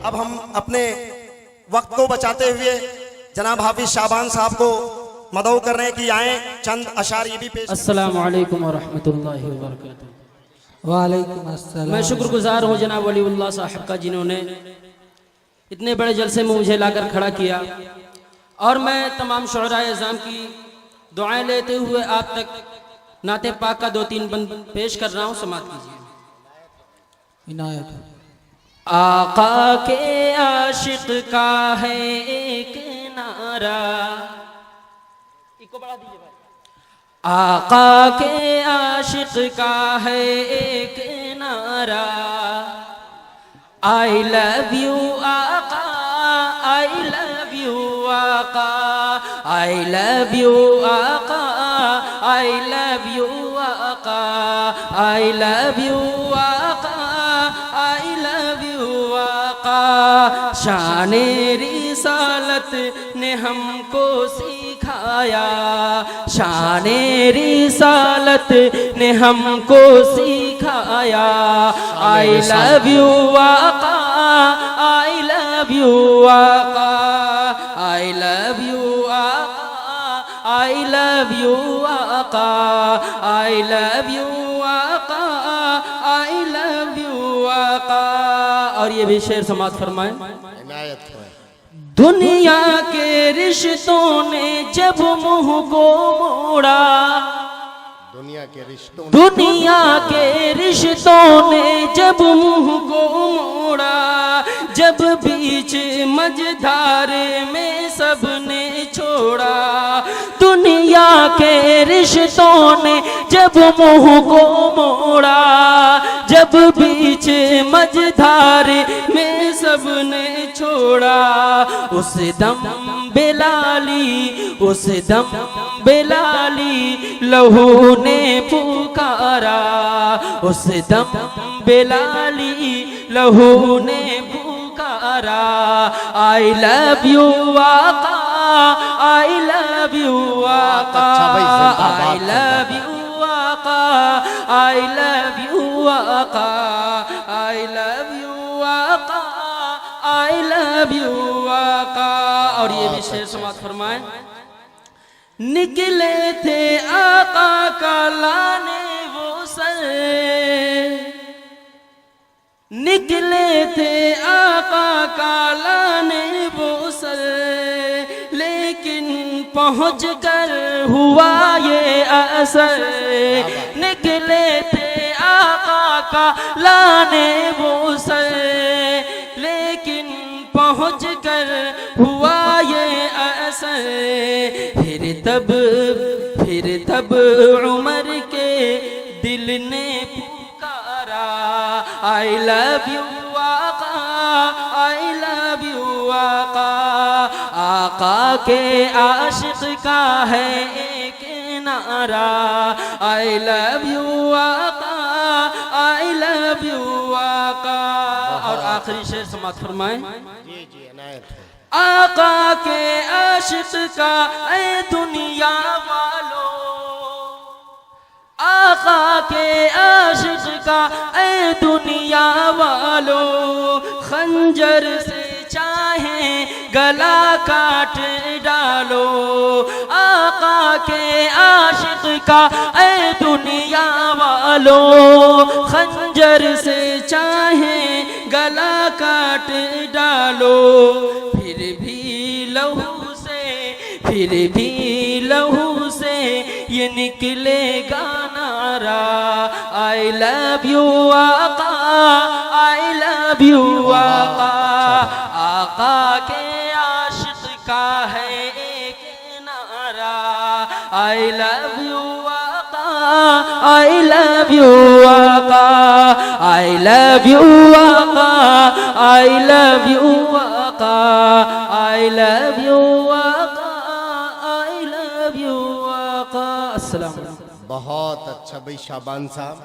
अब हम अपने वक्त को बचाते हुए जनाब हाफिज शाबान साहब को मदऊ कर रहे हैं कि आए चंद अशार ये भी पेश। अस्सलामु अलैकुम व रहमतुल्लाहि व बरकातुहू। वालेकुम अस्सलाम। मैं शुक्रगुजार हूँ जनाब वलीउल्लाह साहब का, जिन्होंने इतने बड़े जलसे में मुझे लाकर खड़ा किया, और मैं तमाम शुअराए अज़ाम की दुआएं लेते हुए आप तक नाते पाक का 2-3 बंद पेश कर रहा हूँ, समात कीजिए। इनायत। आका के आशिक का है एक नारा, इसको बढ़ा दीजिए भाई। आका के आशिक का है एक नारा, आई लव यू आका, आई लव यू आका, आई लव यू आका, आई लव यू आका, आई लव यू आका, आई लव यू आका। शाने रिसालत ने हमको सिखाया, शाने रिसालत ने हमको सिखाया। आई लव यू आका, आई लव यू आका, आई लव यू आका, आई लव यू आका, आई लव यू आका, आई लव यू आका। और ये भी शेर समात फरमाए। दुनिया के रिश्तों ने जब मुंह को मोड़ा, दुनिया के रिश्तों ने जब मुंह को मोड़ा, जब बीच मझधार में सबने छोड़ा। दुनिया के रिश्तों ने जब मुंह को मोड़ा, जब बीच मझधार में सबने छोड़ा। उस दम बेलाली, उस दम बेलाली लहू ने पुकारा, उस दम बेलाली लहू ने पुकारा। आई लव यू आका, आई लव यू आका, आई लव यू आका, आई लव यू आका, आई लव यू आका, आई लव यू आका। और ये भी शेर समात फरमाए। निकले थे आका का लाने वो सर, निकले थे आका का लाने वो सर, लेकिन पहुँच कर हुआ ये असर। निकले थे आका का लाने वो सर, लेकिन पहुँच कर हुआ ये असर। फिर तब उमर के दिल ने पुकारा। आई लव यू आका, आई लव यू आका। आका के आशिक का है एक नारा, आई लव यू आका, आई लव यू आका। और आखिरी शेर समात फरमाएं। आका के आशिक का ऐ दुनिया वालों, आका के आशिक का ऐ दुनिया वालों, खंजर से चाहे गला काट डालो। आका के आशिक का ऐ दुनिया वालों, खंजर से चाहे गला काट डालो। फिर भी लहू से ये निकलेगा नारा। आई लव यू आका, आई लव यू आका। आका के आशिक का है एक नारा। आई लव यू आका, आई लव यू आका, आई लव यू आका, आई लव यू आका, आई लव यू आका, आई लव यू आका। अस्सलाम। बहुत अच्छा भाई शाबान साहब।